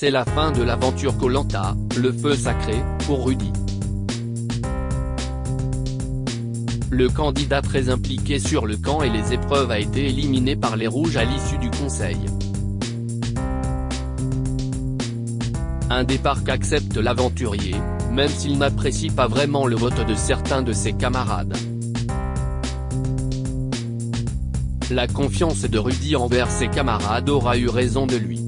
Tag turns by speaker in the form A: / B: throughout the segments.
A: C'est la fin de l'aventure Koh-Lanta, le feu sacré, pour Rudy. Le candidat très impliqué sur le camp et les épreuves a été éliminé par les Rouges à l'issue du conseil. Un départ qu'accepte l'aventurier, même s'il n'apprécie pas vraiment le vote de certains de ses camarades. La confiance de Rudy envers ses camarades aura eu raison de lui.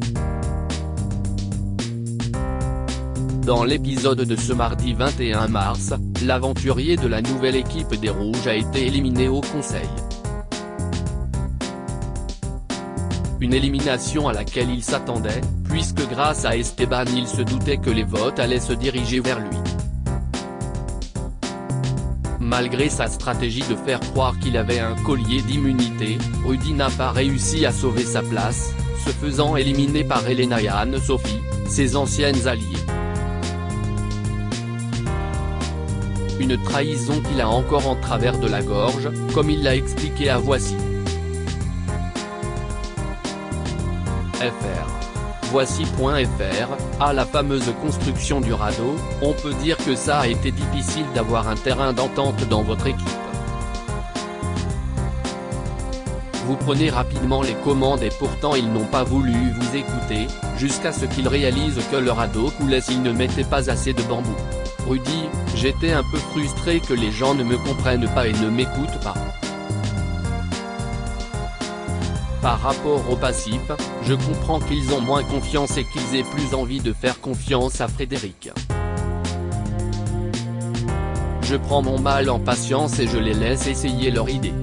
A: Dans l'épisode de ce mardi 21 mars, l'aventurier de la nouvelle équipe des Rouges a été éliminé au conseil. Une élimination à laquelle il s'attendait, puisque grâce à Esteban il se doutait que les votes allaient se diriger vers lui. Malgré sa stratégie de faire croire qu'il avait un collier d'immunité, Rudy n'a pas réussi à sauver sa place, se faisant éliminer par Elena et Anne-Sophie, ses anciennes alliées. Une trahison qu'il a encore en travers de la gorge, comme il l'a expliqué à Voici. Voici.fr, à la fameuse construction du radeau, on peut dire que ça a été difficile d'avoir un terrain d'entente dans votre équipe. Vous prenez rapidement les commandes et pourtant ils n'ont pas voulu vous écouter, jusqu'à ce qu'ils réalisent que le radeau coulait s'ils ne mettaient pas assez de bambou. Rudy, j'étais un peu frustré que les gens ne me comprennent pas et ne m'écoutent pas. Par rapport au passif, je comprends qu'ils ont moins confiance et qu'ils aient plus envie de faire confiance à Frédéric. Je prends mon mal en patience et je les laisse essayer leur idée.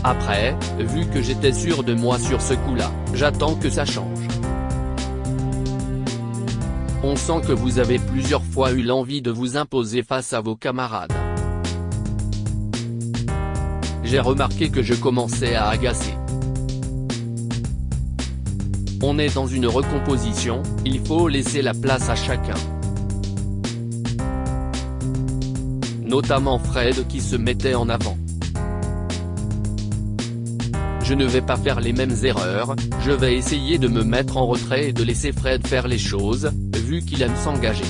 A: Après, vu que j'étais sûr de moi sur ce coup-là, j'attends que ça change. On sent que vous avez plusieurs fois eu l'envie de vous imposer face à vos camarades. J'ai remarqué que je commençais à agacer. On est dans une recomposition, il faut laisser la place à chacun. Notamment Fred qui se mettait en avant. Je ne vais pas faire les mêmes erreurs, je vais essayer de me mettre en retrait et de laisser Fred faire les choses, vu qu'il aime s'engager.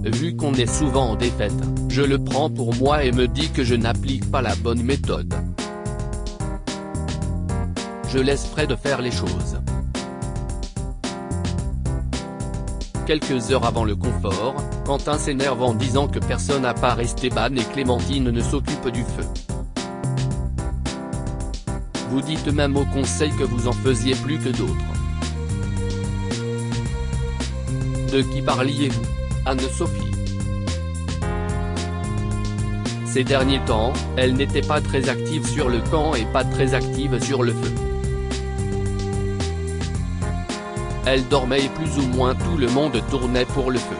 A: Vu qu'on est souvent en défaite, je le prends pour moi et me dis que je n'applique pas la bonne méthode. Je laisse Fred faire les choses. Quelques heures avant le confort, Quentin s'énerve en disant que personne à part Esteban et Clémentine ne s'occupe du feu. Vous dites même au conseil que vous en faisiez plus que d'autres. De qui parliez-vous, Anne-Sophie? Ces derniers temps, elle n'était pas très active sur le camp et pas très active sur le feu. Elle dormait et plus ou moins tout le monde tournait pour le feu.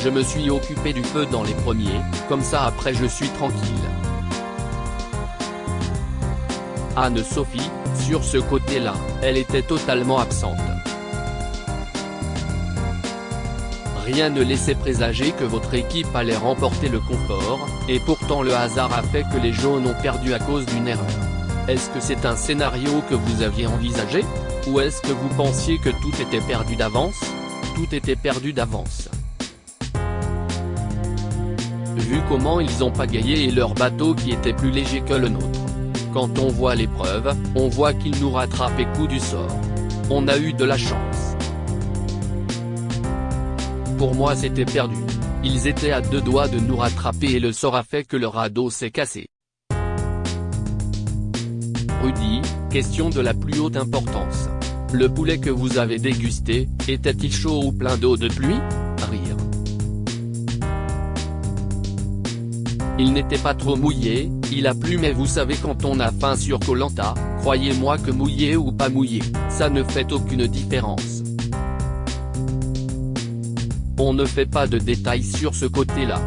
A: Je me suis occupé du feu dans les premiers, comme ça après je suis tranquille. Anne-Sophie, sur ce côté-là, elle était totalement absente. Rien ne laissait présager que votre équipe allait remporter le confort, et pourtant le hasard a fait que les jaunes ont perdu à cause d'une erreur. Est-ce que c'est un scénario que vous aviez envisagé? Ou est-ce que vous pensiez que tout était perdu d'avance? Tout était perdu d'avance. Vu comment ils ont pagayé et leur bateau qui était plus léger que le nôtre. Quand on voit l'épreuve, on voit qu'ils nous rattrapent coup du sort. On a eu de la chance. Pour moi c'était perdu. Ils étaient à 2 doigts de nous rattraper et le sort a fait que le radeau s'est cassé. Rudy, question de la plus haute importance. Le poulet que vous avez dégusté, était-il chaud ou plein d'eau de pluie? Rire. Il n'était pas trop mouillé, il a plu mais vous savez quand on a faim sur Koh-Lanta, croyez-moi que mouillé ou pas mouillé, ça ne fait aucune différence. On ne fait pas de détails sur ce côté-là.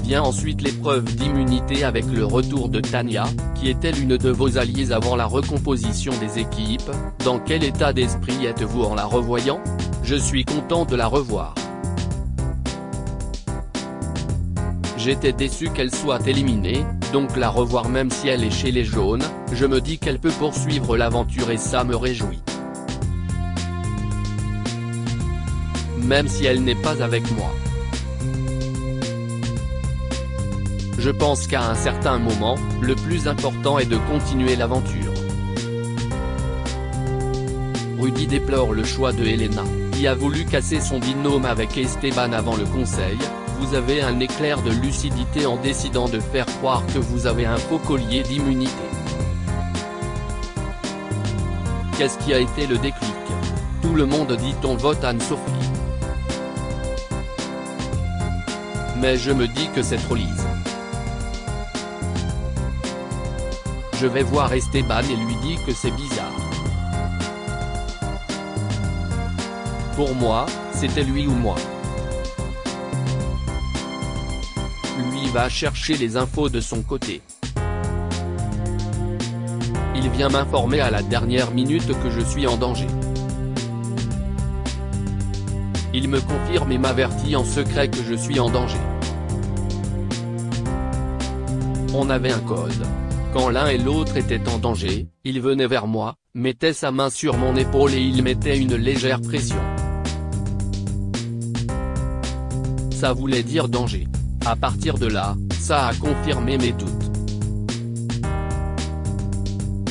A: Vient ensuite l'épreuve d'immunité avec le retour de Tania, qui était l'une de vos alliées avant la recomposition des équipes. Dans quel état d'esprit êtes-vous en la revoyant? Je suis content de la revoir. J'étais déçu qu'elle soit éliminée, donc la revoir même si elle est chez les jaunes, je me dis qu'elle peut poursuivre l'aventure et ça me réjouit. Même si elle n'est pas avec moi. Je pense qu'à un certain moment, le plus important est de continuer l'aventure. Rudy déplore le choix de Elena, qui a voulu casser son binôme avec Esteban avant le conseil. Vous avez un éclair de lucidité en décidant de faire croire que vous avez un faux collier d'immunité. Qu'est-ce qui a été le déclic? Tout le monde dit on vote Anne-Sophie. Mais je me dis que c'est trop lisse. Je vais voir Esteban et lui dis que c'est bizarre. Pour moi, c'était lui ou moi. Lui va chercher les infos de son côté. Il vient m'informer à la dernière minute que je suis en danger. Il me confirme et m'avertit en secret que je suis en danger. On avait un code. Quand l'un et l'autre étaient en danger, il venait vers moi, mettait sa main sur mon épaule et il mettait une légère pression. Ça voulait dire danger. À partir de là, ça a confirmé mes doutes.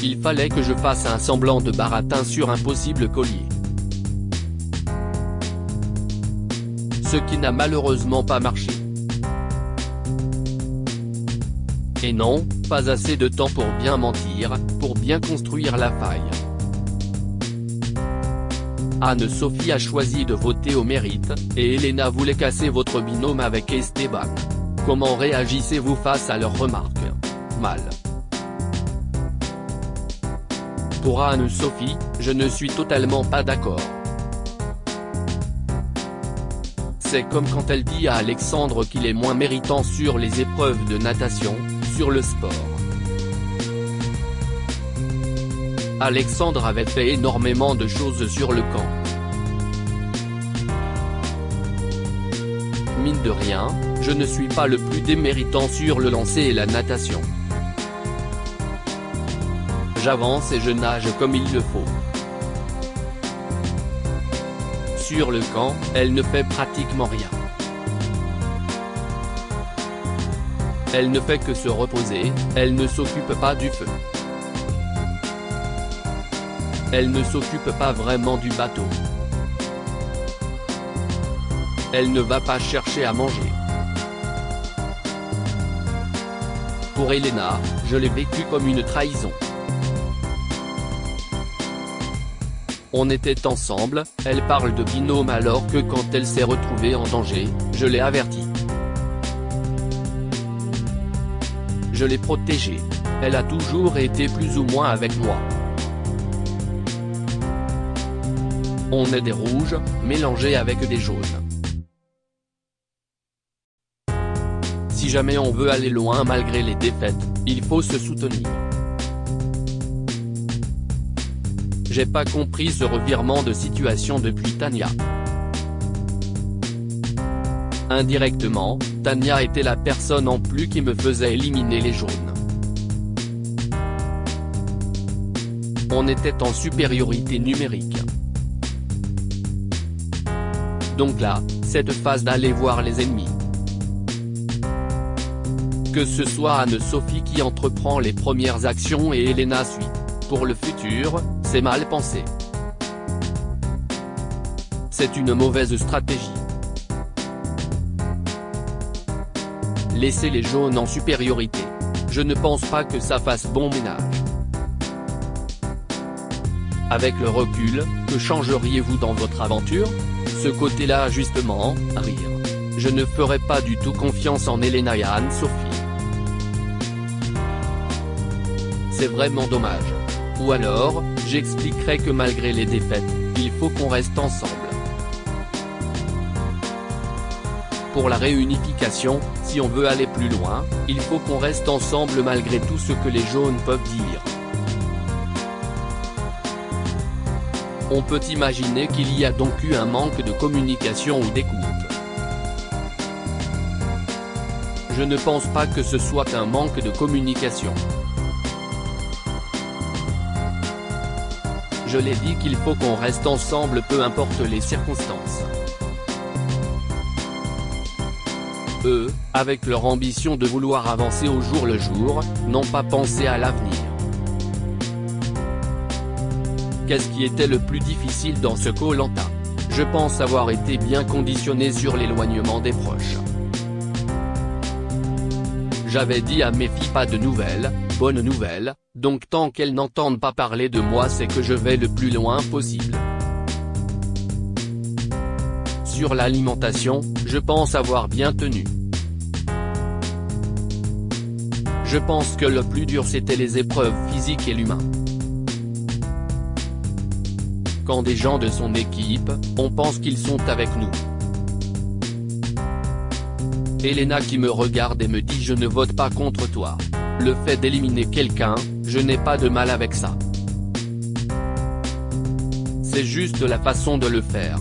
A: Il fallait que je fasse un semblant de baratin sur un possible collier. Ce qui n'a malheureusement pas marché. Et non, pas assez de temps pour bien mentir, pour bien construire la faille. Anne-Sophie a choisi de voter au mérite, et Elena voulait casser votre binôme avec Esteban. Comment réagissez-vous face à leurs remarques? Mal. Pour Anne-Sophie, je ne suis totalement pas d'accord. C'est comme quand elle dit à Alexandre qu'il est moins méritant sur les épreuves de natation, sur le sport. Alexandre avait fait énormément de choses sur le camp. Mine de rien, je ne suis pas le plus déméritant sur le lancer et la natation. J'avance et je nage comme il le faut. Sur le camp, elle ne fait pratiquement rien. Elle ne fait que se reposer, elle ne s'occupe pas du feu. Elle ne s'occupe pas vraiment du bateau. Elle ne va pas chercher à manger. Pour Elena, je l'ai vécu comme une trahison. On était ensemble, elle parle de binôme alors que quand elle s'est retrouvée en danger, je l'ai avertie. Je l'ai protégée. Elle a toujours été plus ou moins avec moi. On est des rouges, mélangés avec des jaunes. Si jamais on veut aller loin malgré les défaites, il faut se soutenir. J'ai pas compris ce revirement de situation depuis Tania. Indirectement, Tania était la personne en plus qui me faisait éliminer les jaunes. On était en supériorité numérique. Donc là, cette phase d'aller voir les ennemis. Que ce soit Anne-Sophie qui entreprend les premières actions et Elena suit. Pour le futur, c'est mal pensé. C'est une mauvaise stratégie. Laisser les jaunes en supériorité. Je ne pense pas que ça fasse bon ménage. Avec le recul, que changeriez-vous dans votre aventure? Ce côté-là justement, rire. Je ne ferai pas du tout confiance en Elena et Anne-Sophie. C'est vraiment dommage. Ou alors, j'expliquerai que malgré les défaites, il faut qu'on reste ensemble. Pour la réunification, si on veut aller plus loin, il faut qu'on reste ensemble malgré tout ce que les jaunes peuvent dire. On peut imaginer qu'il y a donc eu un manque de communication ou d'écoute. Je ne pense pas que ce soit un manque de communication. Je l'ai dit qu'il faut qu'on reste ensemble peu importe les circonstances. Eux, avec leur ambition de vouloir avancer au jour le jour, n'ont pas pensé à l'avenir. Qu'est-ce qui était le plus difficile dans ce Koh-Lanta? Je pense avoir été bien conditionné sur l'éloignement des proches. J'avais dit à mes filles pas de nouvelles, bonnes nouvelles, donc tant qu'elles n'entendent pas parler de moi c'est que je vais le plus loin possible. Sur l'alimentation, je pense avoir bien tenu. Je pense que le plus dur c'était les épreuves physiques et l'humain. Quand des gens de son équipe, on pense qu'ils sont avec nous. Elena qui me regarde et me dit je ne vote pas contre toi. Le fait d'éliminer quelqu'un, je n'ai pas de mal avec ça. C'est juste la façon de le faire.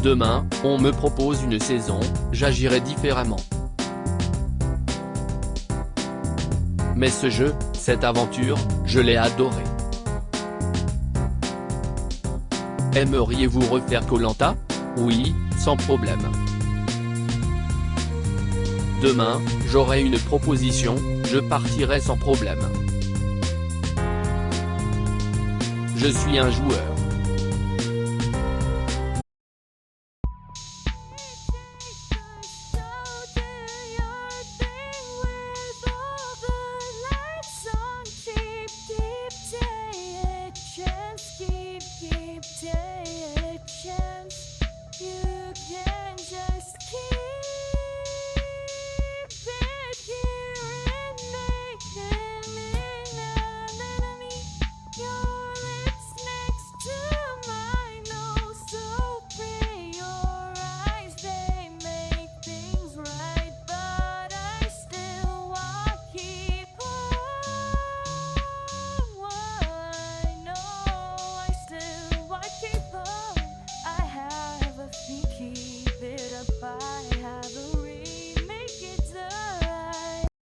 A: Demain, on me propose une saison, j'agirai différemment. Mais ce jeu, cette aventure, je l'ai adoré. Aimeriez-vous refaire Koh-Lanta? Oui, sans problème. Demain, j'aurai une proposition, je partirai sans problème. Je suis un joueur.